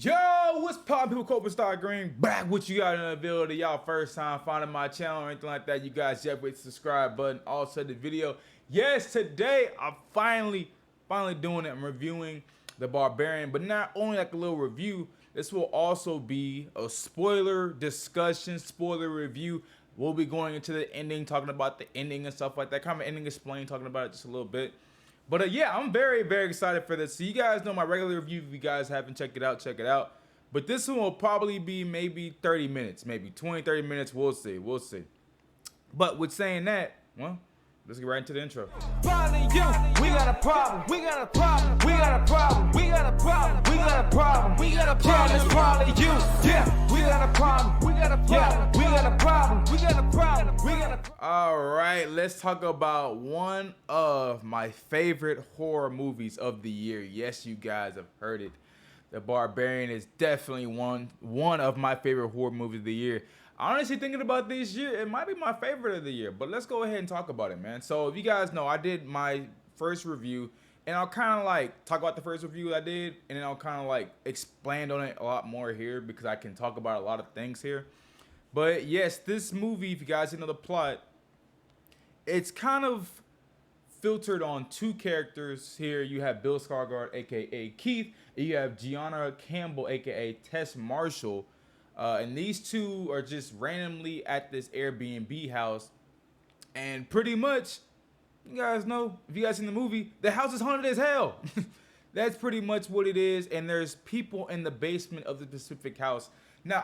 Yo, what's poppin', people? Cobra Star Green back with you guys in the video. Y'all first time finding my channel or anything like that, you guys just hit the subscribe button. Also the video. Yes, today I'm finally doing it. I'm reviewing the Barbarian, but not only like a little review. This will also be a spoiler discussion, spoiler review. We'll be going into the ending, talking about the ending and stuff like that. Kind of ending explain, talking about it just a little bit. But yeah, I'm very excited for this. So you guys know my regular review. If you guys haven't checked it out, check it out. But this one will probably be maybe 30 minutes, maybe 20, 30 minutes. We'll see. We'll see. But with saying that, well, let's get right into the intro. Finally, you, we got a problem, we got a problem, we got a problem, we got a problem, we got a problem, we got a problem, it's probably you, yeah, we got a problem, we got a problem, we got a problem, we got a problem, we got a problem. All right, let's talk about one of my favorite horror movies of the year. Yes, you guys have heard it. The Barbarian is definitely one of my favorite horror movies of the year. Honestly, thinking about this year, it might be my favorite of the year, but let's go ahead and talk about it, man. So if you guys know, I did my first review, and I'll kind of like talk about the first review I did, and then I'll kind of like expand on it a lot more here because I can talk about a lot of things here. But yes, this movie, if you guys didn't know the plot, it's kind of filtered on two characters here. You have Bill Skarsgård, aka Keith, and you have Gianna Campbell, aka Tess Marshall. And these two are just randomly at this Airbnb house. And pretty much, you guys know, if you guys seen the movie, the house is haunted as hell. That's pretty much what it is. And there's people in the basement of the specific house. Now,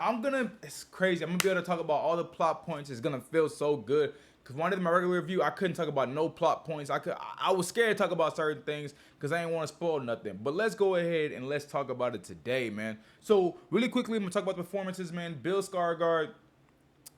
it's crazy. I'm going to be able to talk about all the plot points. It's going to feel so good. Because when I did my regular review, I couldn't talk about no plot points. I was scared to talk about certain things because I didn't want to spoil nothing. But let's go ahead and let's talk about it today, man. So really quickly, I'm going to talk about the performances, man. Bill Skarsgård,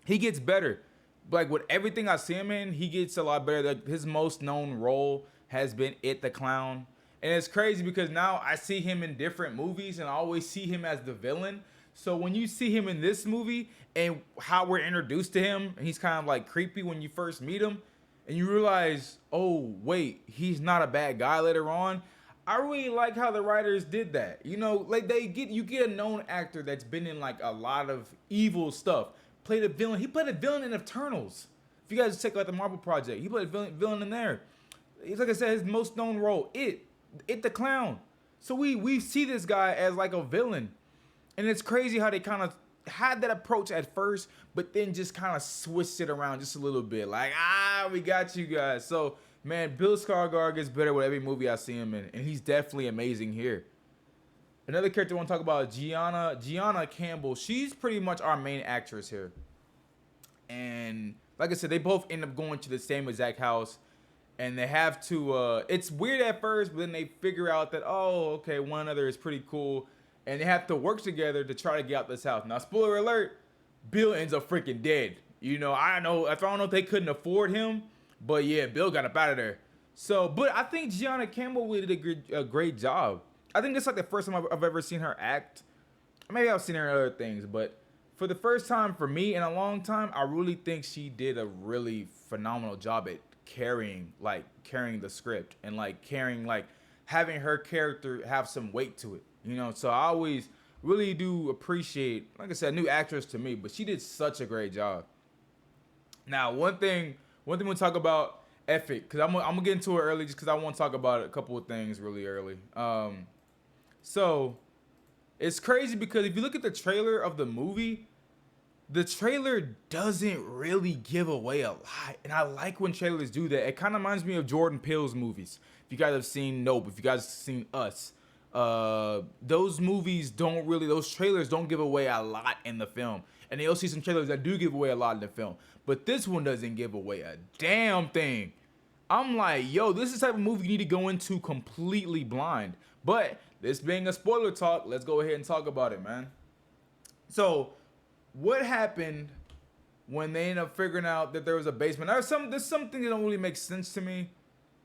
he gets better. Like with everything I see him in, he gets a lot better. Like his most known role has been It the Clown. And it's crazy because now I see him in different movies and I always see him as the villain. So when you see him in this movie and how we're introduced to him, and he's kind of like creepy when you first meet him, and you realize, oh wait, he's not a bad guy later on. I really like how the writers did that. You know, like you get a known actor that's been in like a lot of evil stuff. Played a villain. He played a villain in Eternals. If you guys check out the Marvel Project, he played a villain in there. It's like I said, his most known role, It the Clown. So we see this guy as like a villain. And it's crazy how they kind of had that approach at first, but then just kind of switched it around just a little bit. Like, we got you guys. So, man, Bill Skarsgård gets better with every movie I see him in, and he's definitely amazing here. Another character I want to talk about is Gianna Campbell. She's pretty much our main actress here. And like I said, they both end up going to the same exact house. And they have to, it's weird at first, but then they figure out that, oh, okay, one another is pretty cool. And they have to work together to try to get out this house. Now, spoiler alert, Bill ends up freaking dead. You know, I don't know if they couldn't afford him, but yeah, Bill got up out of there. So, but I think Gianna Campbell did a great job. I think it's like the first time I've ever seen her act. Maybe I've seen her in other things, but for the first time for me in a long time, I really think she did a really phenomenal job at carrying the script and having her character have some weight to it. You know, so I always really do appreciate, like I said, a new actress to me, but she did such a great job. Now, one thing we'll talk about, because I'm gonna get into it early just because I want to talk about a couple of things really early. So it's crazy because if you look at the trailer of the movie, the trailer doesn't really give away a lot, and I like when trailers do that. It kind of reminds me of Jordan Peele's movies. If you guys have seen Nope, if you guys have seen Us. Those trailers don't give away a lot in the film. And you'll see some trailers that do give away a lot in the film. But this one doesn't give away a damn thing. I'm like, yo, this is the type of movie you need to go into completely blind. But this being a spoiler talk, let's go ahead and talk about it, man. So, what happened when they end up figuring out that there was a basement? There's something that don't really make sense to me,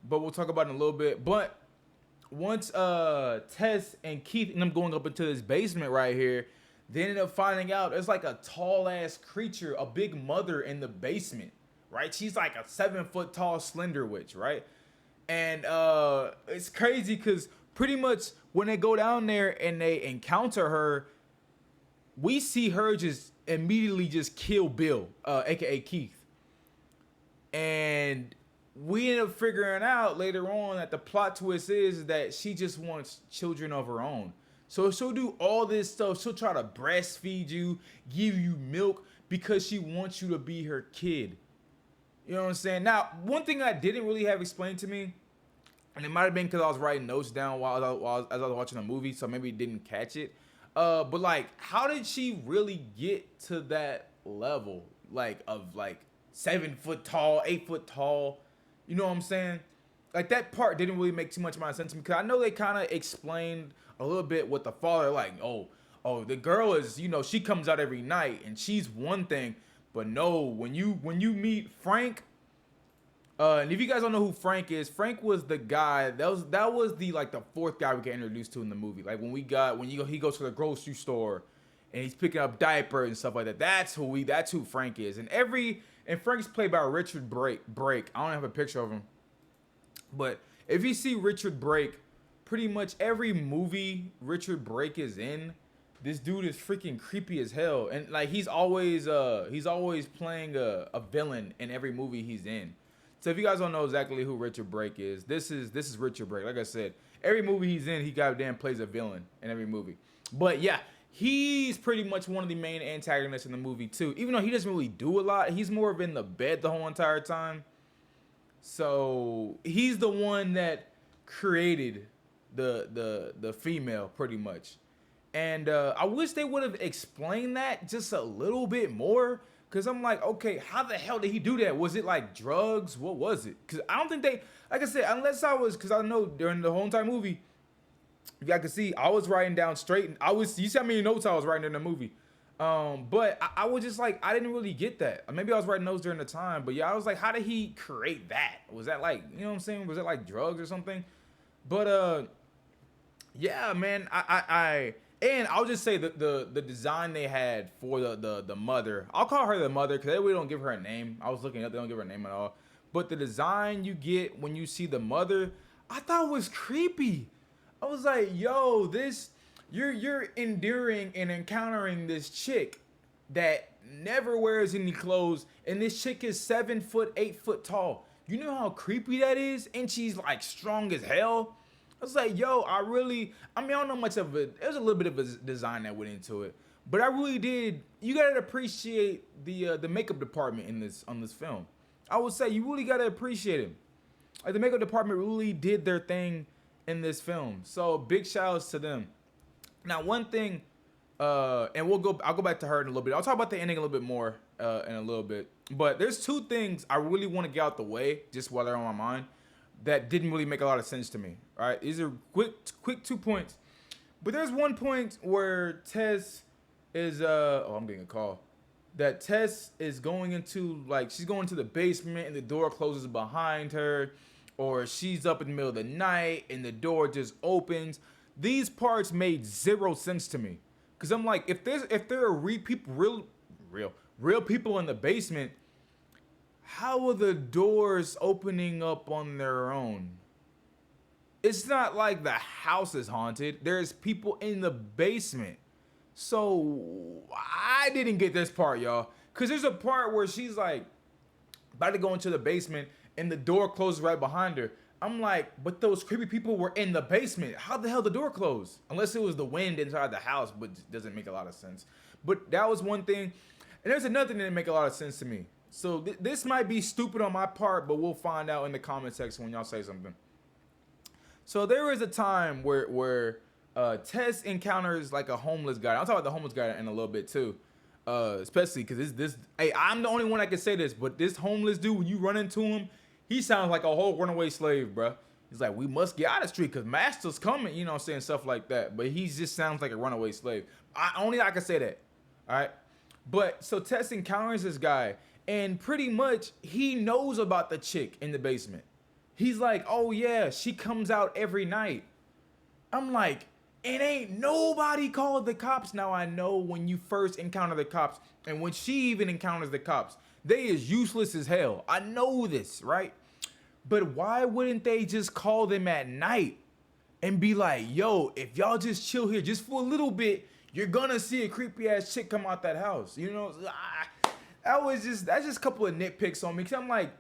but we'll talk about it in a little bit. But once Tess and Keith end up going up into this basement right here, they ended up finding out there's like a tall ass creature, a big mother in the basement, right? She's like a 7 foot tall slender witch, right? And it's crazy because pretty much when they go down there and they encounter her, we see her just immediately just kill Bill, aka Keith. And we end up figuring out later on that the plot twist is that she just wants children of her own. So she'll do all this stuff. She'll try to breastfeed you, give you milk because she wants you to be her kid. You know what I'm saying? Now, one thing I didn't really have explained to me, and it might have been because I was writing notes down as I was watching the movie, so maybe didn't catch it. But like, how did she really get to that level, like of like 7 foot tall, 8 foot tall? You know what I'm saying? Like that part didn't really make too much of my sense to me because I know they kind of explained a little bit with the father, like, oh, the girl is, you know, she comes out every night and she's one thing, but no, when you meet Frank, and if you guys don't know who Frank is, Frank was the guy that was the like the fourth guy we get introduced to in the movie. Like he goes to the grocery store and he's picking up diapers and stuff like that. That's who Frank is. And Frank's played by Richard Brake. I don't have a picture of him. But if you see Richard Brake, pretty much every movie Richard Brake is in, this dude is freaking creepy as hell. And like he's always playing a villain in every movie he's in. So if you guys don't know exactly who Richard Brake is, this is Richard Brake. Like I said, every movie he's in, he goddamn plays a villain in every movie. But yeah, he's pretty much one of the main antagonists in the movie too. Even though he doesn't really do a lot, he's more of in the bed the whole entire time. So he's the one that created the female pretty much. And I wish they would have explained that just a little bit more. Because I'm like, okay, how the hell did he do that? Was it like drugs? What was it? Because I don't think they, like I said, unless I was, because I know during the whole entire movie, if y'all can see, I was writing down straight. And you see how many notes I was writing in the movie. But I was just like, I didn't really get that. Maybe I was writing notes during the time. But yeah, I was like, how did he create that? Was that like, you know what I'm saying? Was it like drugs or something? But yeah, man, and I'll just say the design they had for the mother. I'll call her the mother because they really don't give her a name. I was looking up, they don't give her a name at all. But the design you get when you see the mother, I thought was creepy. I was like, yo, you're enduring and encountering this chick that never wears any clothes, and this chick is 7 foot, 8 foot tall. You know how creepy that is? And she's like strong as hell. I was like, yo, I don't know much of it. There's a little bit of a design that went into it, but I really did. You gotta appreciate the makeup department on this film. I would say you really gotta appreciate it. Like the makeup department really did their thing in this film. So big shout outs to them. Now one thing, and I'll go back to her in a little bit. I'll talk about the ending a little bit more in a little bit. But there's two things I really want to get out the way, just while they're on my mind, that didn't really make a lot of sense to me. All right, these are quick 2 points. But there's one point where Tess is I'm getting a call. That Tess is going into, like, she's going to the basement and the door closes behind her, or she's up in the middle of the night and the door just opens. These parts made zero sense to me. Cause I'm like, if there are real people in the basement, how are the doors opening up on their own? It's not like the house is haunted. There's people in the basement. So I didn't get this part, y'all. Cause there's a part where she's like about to go into the basement and the door closes right behind her. I'm like, but those creepy people were in the basement. How the hell the door closed? Unless it was the wind inside the house, but it doesn't make a lot of sense. But that was one thing. And there's another thing that didn't make a lot of sense to me. So this might be stupid on my part, but we'll find out in the comment section when y'all say something. So there is a time where Tess encounters like a homeless guy. I'll talk about the homeless guy in a little bit too. Especially because hey, I'm the only one that can say this, but this homeless dude, when you run into him, he sounds like a whole runaway slave, bruh. He's like, we must get out of the street because master's coming, you know what I'm saying, stuff like that. But he just sounds like a runaway slave. Only I can say that, all right? But so Tess encounters this guy, and pretty much he knows about the chick in the basement. He's like, oh yeah, she comes out every night. I'm like, it ain't nobody called the cops. Now I know when you first encounter the cops, and when she even encounters the cops, they is useless as hell. I know this, right? But why wouldn't they just call them at night? and be like, yo, if y'all just chill here just for a little bit, you're gonna see a creepy ass chick come out that house. You know, that's just a couple of nitpicks on me. Cause I'm like,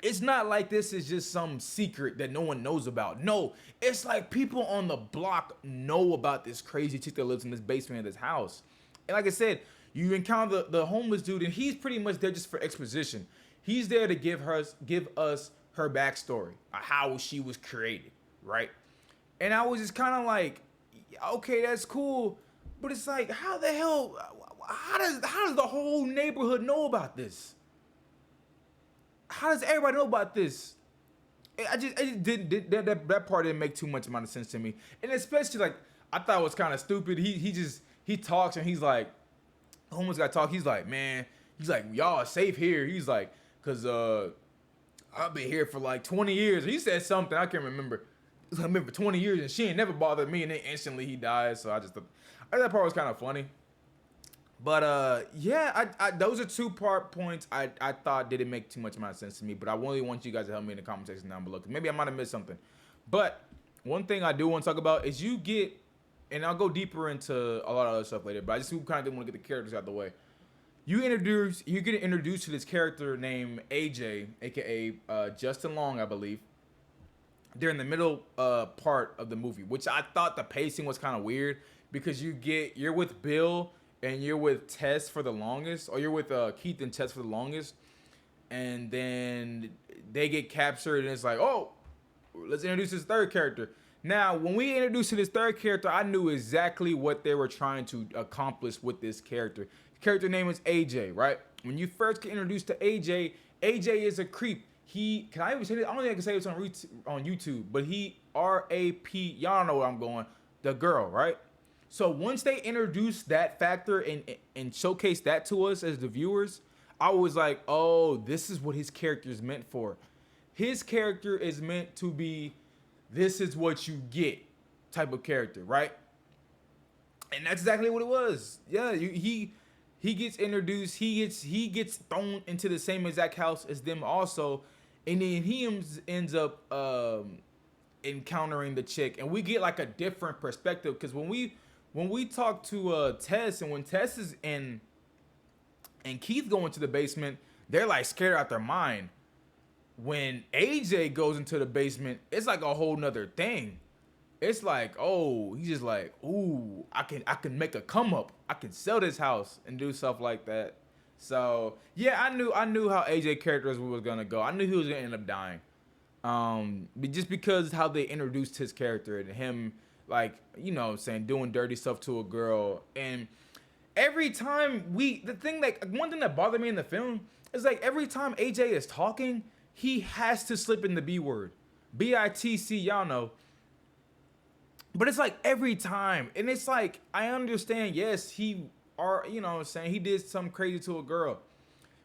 it's not like this is just some secret that no one knows about. No, it's like people on the block know about this crazy chick that lives in this basement of this house. And like I said, you encounter the homeless dude, and he's pretty much there just for exposition. He's there to give us her backstory, how she was created, right? And I was just kind of like, okay, that's cool, but it's like, how the hell, how does the whole neighborhood know about this? How does everybody know about this? I just didn't that part didn't make too much amount of sense to me, and especially like I thought it was kind of stupid. He talks and he's like, the homeless guy talk. He's like, man, he's like, y'all are safe here. He's like, cause I've been here for like 20 years. He said something I can't remember. I've been for 20 years and she ain't never bothered me. And then instantly he dies. So I that part was kind of funny. But yeah, I those are points I thought didn't make too much amount of sense to me. But I really want you guys to help me in the comment section down below, because maybe I might have missed something. But one thing I do want to talk about is you get, and I'll go deeper into a lot of other stuff later, but I just kind of want to get the characters out of the way. You get introduced to this character named AJ, aka Justin Long, I believe. They're in the middle part of the movie, which I thought the pacing was kind of weird, because you're with Bill and you're with Tess for the longest, or you're with Keith and Tess for the longest, and then they get captured, and it's like, oh, let's introduce this third character. Now, when we introduced to this third character, I knew exactly what they were trying to accomplish with this character. The character name is AJ, right? When you first get introduced to AJ, AJ is a creep. Can I even say this? I don't think I can say this on YouTube, but he R-A-P, y'all know where I'm going, the girl, right? So once they introduced that factor and showcased that to us as the viewers, I was like, oh, this is what his character is meant for. His character is meant to be, this is what you get type of character, right? And that's exactly what it was. Yeah, he gets introduced, he gets thrown into the same exact house as them also, and then he ends up encountering the chick, and we get like a different perspective, because when we talk to Tess, and when Tess is in and Keith go into the basement, they're like scared out their mind. When AJ goes into the basement, it's like a whole nother thing. It's like, oh, he's just like, ooh, I can make a come up. I can sell this house and do stuff like that. So yeah, I knew how AJ character was gonna go. I knew he was gonna end up dying. But just because how they introduced his character and him, like, you know what I'm saying, doing dirty stuff to a girl. And every time one thing that bothered me in the film is like every time AJ is talking, he has to slip in the B word. B-I-T-C, y'all know. But it's like every time. And it's like, I understand, yes, he did something crazy to a girl.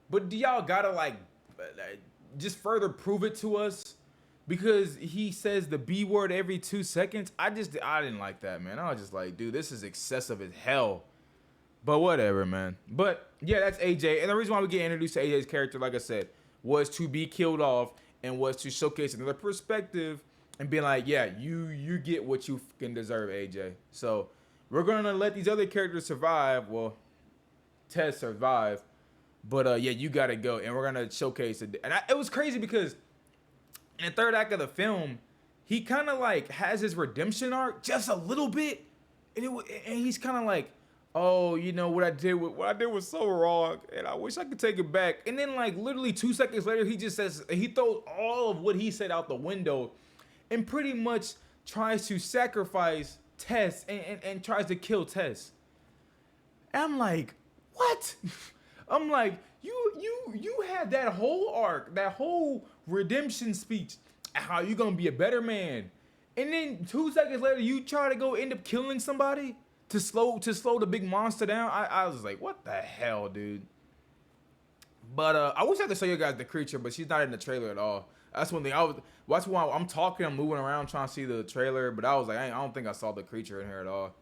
But do y'all gotta like just further prove it to us? Because he says the B word every 2 seconds. I didn't like that, man. I was just like, dude, this is excessive as hell. But whatever, man. But yeah, that's AJ. And the reason why we get introduced to AJ's character, like I said, was to be killed off and was to showcase another perspective and be like, yeah, you get what you fucking deserve, AJ. So we're gonna let these other characters survive. Well, Tess survive, but yeah, you gotta go, and we're gonna showcase it. And it was crazy because in the third act of the film, he kind of like has his redemption arc just a little bit, and he's kind of like, oh, you know what I did was so wrong, and I wish I could take it back. And then like literally 2 seconds later, he just says, he throws all of what he said out the window, and pretty much tries to sacrifice Tess and tries to kill Tess. And I'm like, what? I'm like, you had that whole arc, that whole redemption speech, how you gonna be a better man, and then 2 seconds later you try to go end up killing somebody to slow the big monster down. I was like, what the hell, dude? But I wish I could show you guys the creature, but she's not in the trailer at all. That's one thing. That's why I'm talking, I'm moving around trying to see the trailer, but I was like, I don't think I saw the creature in here at all.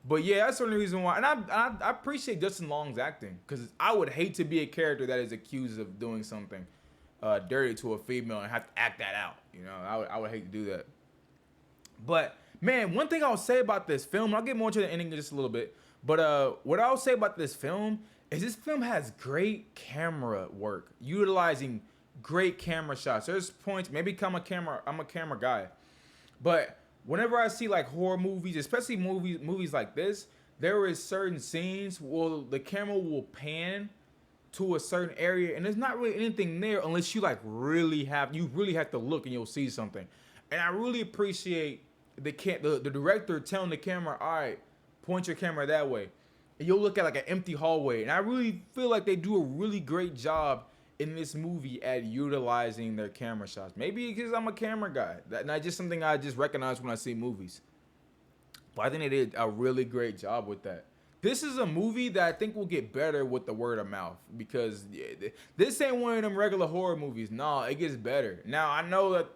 But yeah, that's the only reason why. And I appreciate Justin Long's acting, because I would hate to be a character that is accused of doing something dirty to a female and have to act that out. You know, I would hate to do that. But man, one thing I'll say about this film, I'll get more to the ending in just a little bit. But what I'll say about this film is this film has great camera work, utilizing great camera shots. There's points, maybe I'm a camera guy, but whenever I see like horror movies, especially movies like this, there is certain scenes where the camera will pan to a certain area and there's not really anything there unless you like really have to look and you'll see something. And I really appreciate the director telling the camera, all right, point your camera that way. And you'll look at like an empty hallway. And I really feel like they do a really great job in this movie at utilizing their camera shots. Maybe because I'm a camera guy. That's just something I just recognize when I see movies. But I think they did a really great job with that. This is a movie that I think will get better with the word of mouth because this ain't one of them regular horror movies. No, it gets better. Now, I know that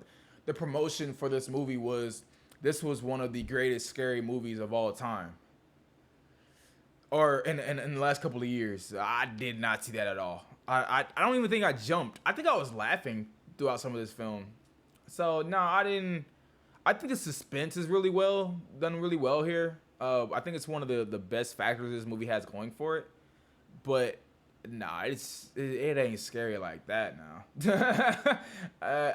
the promotion for this movie was this was one of the greatest scary movies of all time. Or in the last couple of years. I did not see that at all. I don't even think I jumped. I think I was laughing throughout some of this film. So, no, I didn't. I think the suspense is done really well here. I think it's one of the best factors this movie has going for it. But nah, it ain't scary like that now.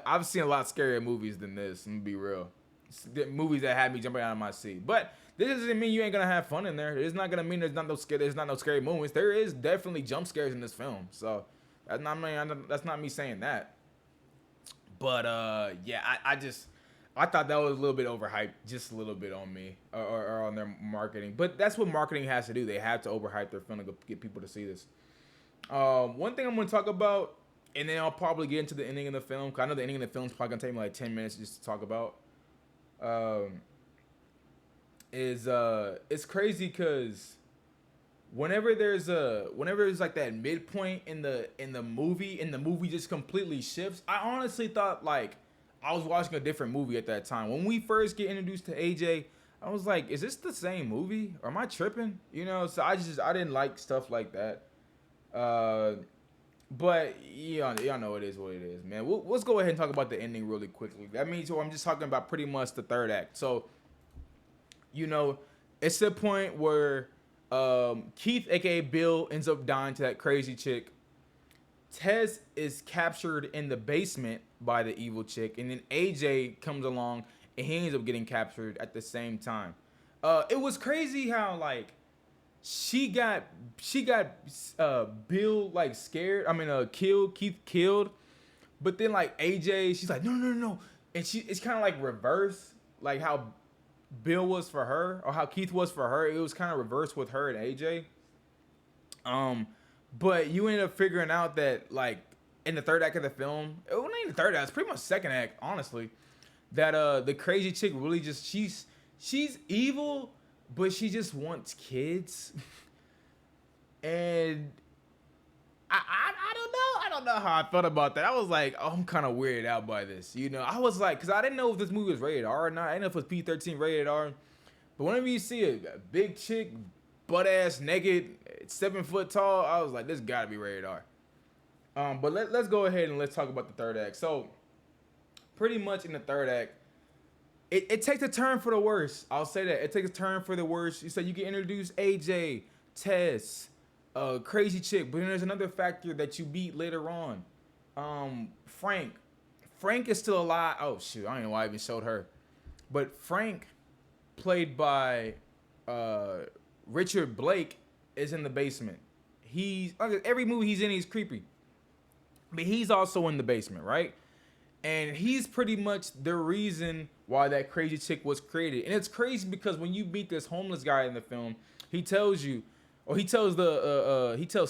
I've seen a lot scarier movies than this. I'm gonna be real. Movies that had me jumping out of my seat. But this doesn't mean you ain't gonna have fun in there. It's not gonna mean there's not no scary moments. There is definitely jump scares in this film. So that's not me saying that. But yeah, I thought that was a little bit overhyped, just a little bit on me or on their marketing. But that's what marketing has to do. They have to overhype their film to get people to see this. One thing I'm going to talk about, and then I'll probably get into the ending of the film, because I know the ending of the film is probably going to take me like 10 minutes just to talk about, it's crazy because whenever there's like that midpoint in the movie just completely shifts. I honestly thought like I was watching a different movie at that time. When we first get introduced to AJ, I was like, is this the same movie? Or am I tripping? You know, so I didn't like stuff like that. But y'all know it is what it is, man. Let's go ahead and talk about the ending really quickly. That means I'm just talking about pretty much the third act. So, you know, it's the point where Keith, aka Bill, ends up dying to that crazy chick. Tess is captured in the basement by the evil chick, and then AJ comes along and he ends up getting captured at the same time. It was crazy how like she got Bill like scared. I mean, Keith killed, but then like AJ, she's like no, and it's kind of like reverse, like how Bill was for her or how Keith was for her. It was kind of reversed with her and AJ. But you ended up figuring out that, like, in the third act of the film, it wasn't even the third act, it's pretty much second act, honestly, that the crazy chick really just, she's evil, but she just wants kids. And I don't know how I felt about that. I was like, oh, I'm kind of weirded out by this, you know? I was like, because I didn't know if this movie was rated R or not. I didn't know if it was P-13 rated R. But whenever you see a big chick, butt-ass, naked, 7 foot tall, I was like, this gotta be rated R. But let's go ahead and let's talk about the third act. So, pretty much in the third act, it takes a turn for the worse. I'll say that. It takes a turn for the worse. You said you get introduced AJ, Tess, crazy chick, but then there's another factor that you beat later on. Frank. Frank is still alive. Oh, shoot. I don't know why I even showed her. But Frank, played by Richard Blake, is in the basement. Every movie he's in, he's creepy. But he's also in the basement, right? And he's pretty much the reason why that crazy chick was created. And it's crazy because when you meet this homeless guy in the film, he tells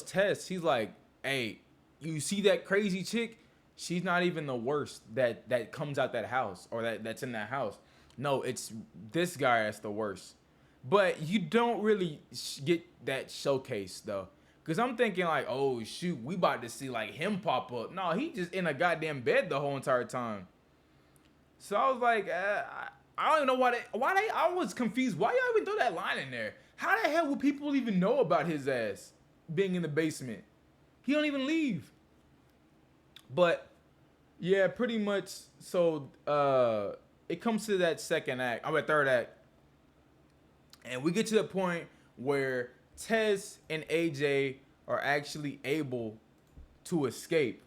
Tess, he's like, hey, you see that crazy chick? She's not even the worst that comes out that house or that's in that house. No, it's this guy that's the worst. But you don't really get that showcase though. Because I'm thinking like, oh shoot, we about to see like him pop up. No, he just in a goddamn bed the whole entire time. So I was like, I don't even know I was confused. Why y'all even throw that line in there? How the hell would people even know about his ass being in the basement? He don't even leave. But yeah, pretty much. So it comes to that second act, I'm at third act, and we get to the point where Tess and AJ are actually able to escape.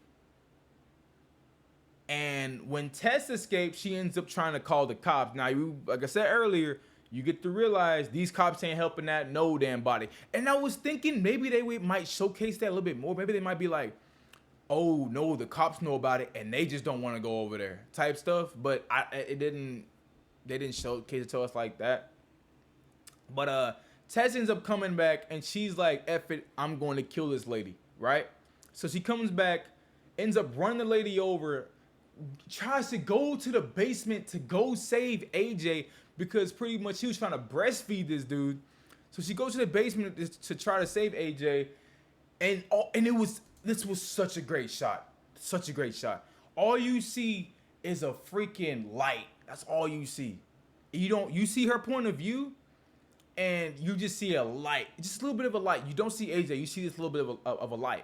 And when Tess escapes, she ends up trying to call the cops. Now, like I said earlier, you get to realize these cops ain't helping that no damn body. And I was thinking maybe they might showcase that a little bit more. Maybe they might be like, oh no, the cops know about it and they just don't want to go over there type stuff. But they didn't showcase it to us like that. But Tess ends up coming back and she's like, F it, I'm going to kill this lady, right? So she comes back, ends up running the lady over, tries to go to the basement to go save AJ because pretty much she was trying to breastfeed this dude. So she goes to the basement to try to save AJ, and this was such a great shot, such a great shot. All you see is a freaking light. That's all you see. You see her point of view, and you just see a light, just a little bit of a light. You don't see AJ, you see this little bit of a light,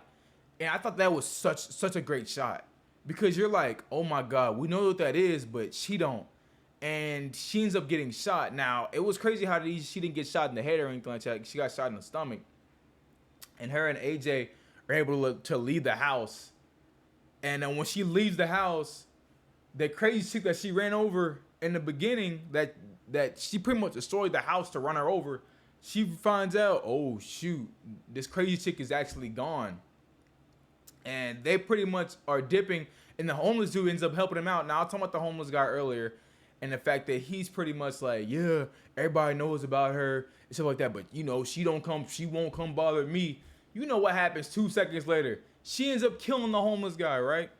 and I thought that was such a great shot. Because you're like, oh my God, we know what that is, but she don't. And she ends up getting shot. Now, it was crazy how she didn't get shot in the head or anything like that. She got shot in the stomach. And her and AJ are able to leave the house. And then when she leaves the house, the crazy chick that she ran over in the beginning, that she pretty much destroyed the house to run her over, she finds out, oh shoot, this crazy chick is actually gone. And they pretty much are dipping, and the homeless dude ends up helping him out. Now, I was talking about the homeless guy earlier, and the fact that he's pretty much like, yeah, everybody knows about her and stuff like that, but you know, she won't come bother me. You know what happens 2 seconds later? She ends up killing the homeless guy, right?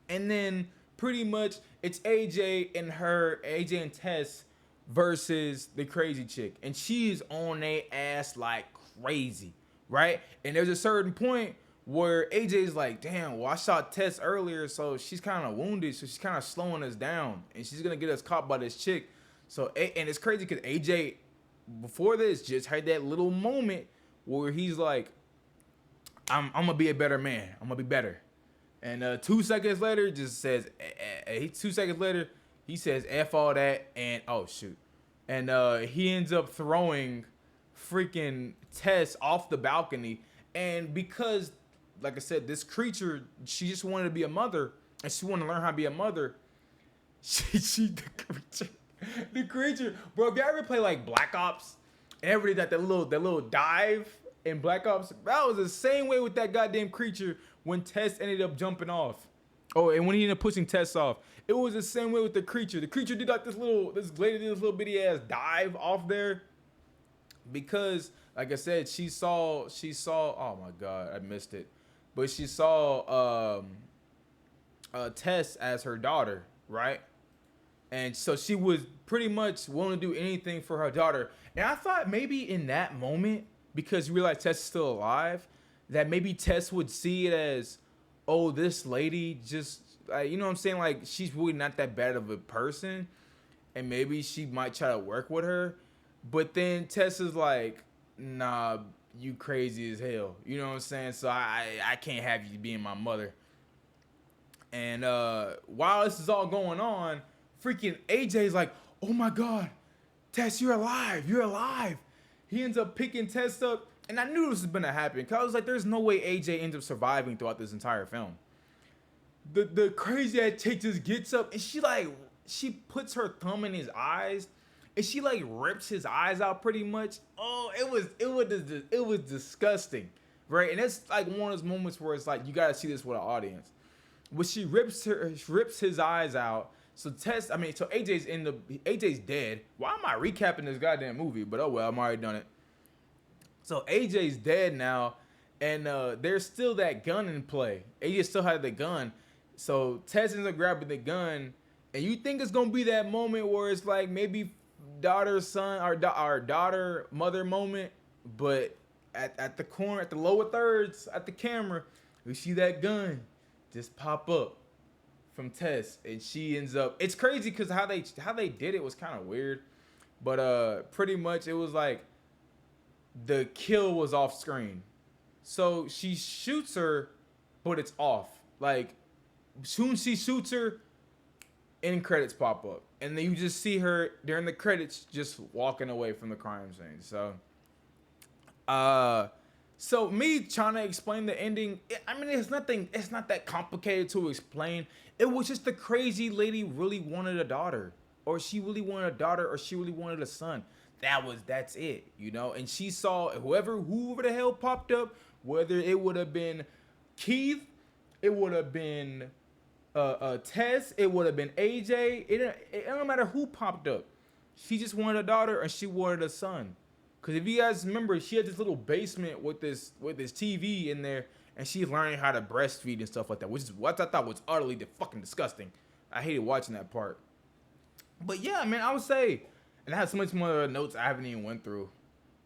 And then pretty much it's AJ and Tess versus the crazy chick, and she's on their ass like crazy, right? And there's a certain point where AJ's like, damn, well, I shot Tess earlier, so she's kind of wounded, so she's kind of slowing us down, and she's gonna get us caught by this chick. So, and it's crazy because AJ, before this, just had that little moment where he's like, I'm gonna be a better man, I'm gonna be better. And 2 seconds later, just says, 2 seconds later, he says, F all that, and oh shoot. And he ends up throwing freaking Tess off the balcony, and because, like I said, this creature, she just wanted to be a mother, and she wanted to learn how to be a mother. The creature, bro. If you ever play like Black Ops, and everybody got that little dive in Black Ops, that was the same way with that goddamn creature when Tess ended up jumping off. Oh, and when he ended up pushing Tess off, it was the same way with the creature. The creature did like this little bitty ass dive off there, because, like I said, she saw. Oh my God, I missed it. But she saw Tess as her daughter, right? And so she was pretty much willing to do anything for her daughter. And I thought maybe in that moment, because you realize Tess is still alive, that maybe Tess would see it as, oh, this lady just, you know what I'm saying? Like, she's really not that bad of a person, and maybe she might try to work with her. But then Tess is like, nah, you crazy as hell. You know what I'm saying? So I can't have you being my mother. And while this is all going on, freaking AJ's like, oh my God, Tess, you're alive. You're alive. He ends up picking Tess up. And I knew this was going to happen, because I was like, there's no way AJ ends up surviving throughout this entire film. The crazy ass chick just gets up, and she puts her thumb in his eyes, and she like rips his eyes out pretty much. Oh, it was disgusting, right? And it's like one of those moments where it's like, you gotta see this with an audience. When she rips his eyes out. So AJ's dead. Why am I recapping this goddamn movie? But oh well, I'm already done it. So AJ's dead now, and there's still that gun in play. AJ still had the gun. So Tess ends up grabbing the gun, and you think it's gonna be that moment where it's like maybe daughter son or daughter mother moment, but at the corner, at the lower thirds, at the camera, we see that gun just pop up from Tess, and she ends up. It's crazy because how they did it was kind of weird, but pretty much it was like the kill was off screen, so she shoots her, but it's off. Like soon she shoots her, end credits pop up, and then you just see her during the credits just walking away from the crime scene. So me trying to explain the ending, I mean, it's not that complicated to explain. It was just the crazy lady really wanted a daughter, or she really wanted a daughter, or she really wanted a son. That's it, And she saw whoever the hell popped up, whether it would have been Keith, it would have been Tess, it would have been AJ. It don't matter who popped up. She just wanted a daughter, and she wanted a son. Cause if you guys remember, she had this little basement with this TV in there, and she's learning how to breastfeed and stuff like that, which is what I thought was utterly fucking disgusting. I hated watching that part. But yeah, man, I would say, and I have so much more notes I haven't even went through,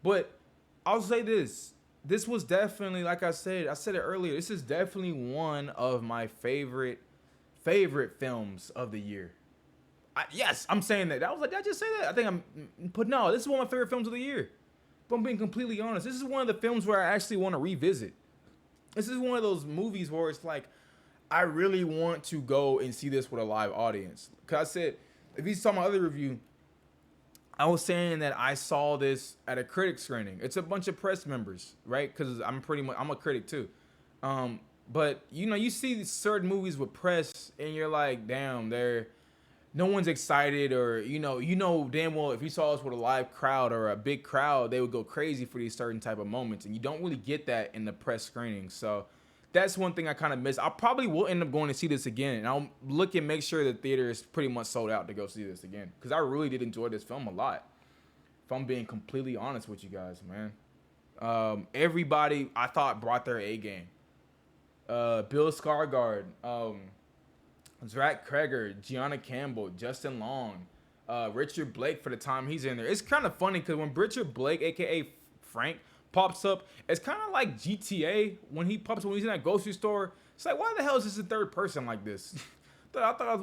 but I'll say this: this was definitely, like I said it earlier. This is definitely one of my favorite films of the year. Yes, I'm saying that. I was like, did I just say that? I think no, this is one of my favorite films of the year. But I'm being completely honest. This is one of the films where I actually want to revisit. This is one of those movies where it's like, I really want to go and see this with a live audience. Because I said, if you saw my other review, I was saying that I saw this at a critic screening. It's a bunch of press members, right? Because I'm a critic too. But you see certain movies with press, and you're like, damn, no one's excited, or damn well if you saw us with a live crowd or a big crowd, they would go crazy for these certain type of moments, and you don't really get that in the press screening. So that's one thing I kind of miss. I probably will end up going to see this again, and I'll look and make sure the theater is pretty much sold out to go see this again, because I really did enjoy this film a lot, if I'm being completely honest with you guys, man. Everybody I thought brought their A game. Bill Skarsgård, Zach Kreger, Gianna Campbell, Justin Long, Richard Blake for the time he's in there. It's kind of funny because when Richard Blake, aka Frank, pops up, it's kind of like GTA when he pops up when he's in that grocery store. It's like, why the hell is this a third person like this? I thought I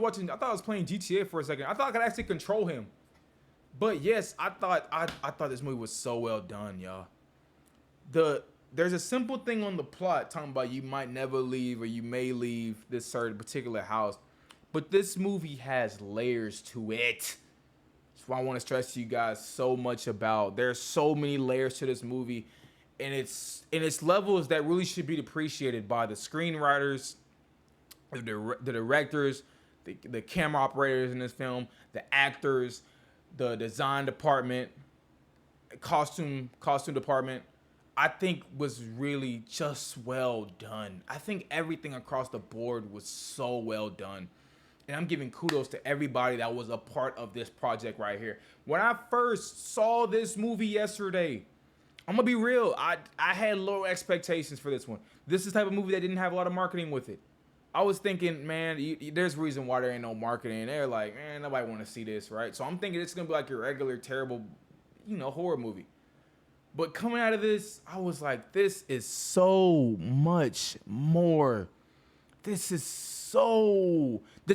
was playing GTA for a second. I thought I could actually control him. But yes, I thought this movie was so well done, y'all. There's a simple thing on the plot talking about you might never leave, or you may leave this certain particular house, but this movie has layers to it. That's why I want to stress to you guys so much about. There's so many layers to this movie, and it's levels that really should be appreciated by the screenwriters, the directors, the camera operators in this film, the actors, the design department, costume department. I think was really just well done. I think everything across the board was so well done. And I'm giving kudos to everybody that was a part of this project right here. When I first saw this movie yesterday, I'm gonna be real, I had low expectations for this one. This is the type of movie that didn't have a lot of marketing with it. I was thinking, man, there's a reason why there ain't no marketing. They're like, man, nobody want to see this, right? So I'm thinking it's gonna be like your regular terrible, horror movie. But coming out of this, I was like, this is so much more. The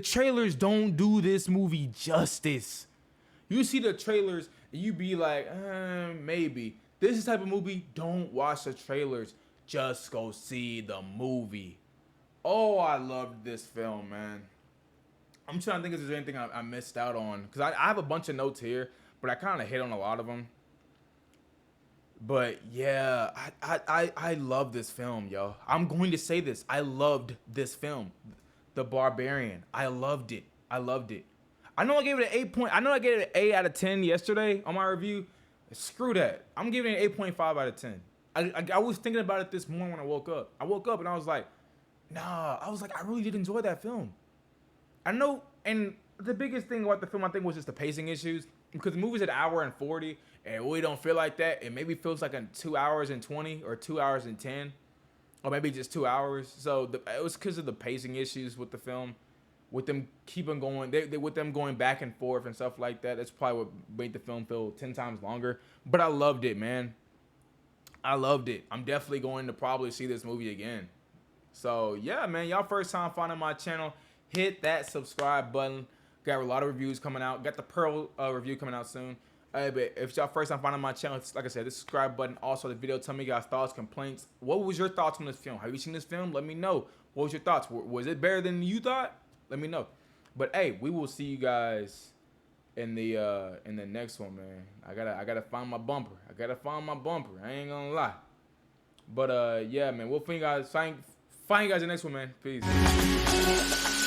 trailers don't do this movie justice. You see the trailers, and you be like, maybe. This is the type of movie, don't watch the trailers. Just go see the movie. Oh, I loved this film, man. I'm trying to think if there's anything I missed out on. Because I have a bunch of notes here, but I kind of hit on a lot of them. But yeah, I love this film, yo. I'm going to say this. I loved this film, The Barbarian. I loved it. I know I gave it I gave it an 8 out of 10 yesterday on my review. Screw that. I'm giving it an 8.5 out of 10. I was thinking about it this morning when I woke up. I woke up and I was like, I really did enjoy that film. I know, and the biggest thing about the film, I think, was just the pacing issues. Because the movie's an hour and 40, and it really don't feel like that. It maybe feels like 2 hours and 20 or 2 hours and 10, or maybe just 2 hours. So it was because of the pacing issues with the film, with them keeping going, with them going back and forth and stuff like that. That's probably what made the film feel 10 times longer. But I loved it, man. I loved it. I'm definitely going to probably see this movie again. So yeah, man, y'all first time finding my channel, hit that subscribe button. Got a lot of reviews coming out. Got the Pearl review coming out soon. But if y'all first time finding my channel, like I said, the subscribe button. Also, the video, tell me you guys thoughts, complaints. What was your thoughts on this film? Have you seen this film? Let me know. What was your thoughts? Was it better than you thought? Let me know. But hey, we will see you guys in the next one, man. I gotta find my bumper. I ain't gonna lie. But yeah, man, we'll find you guys in the next one, man. Peace.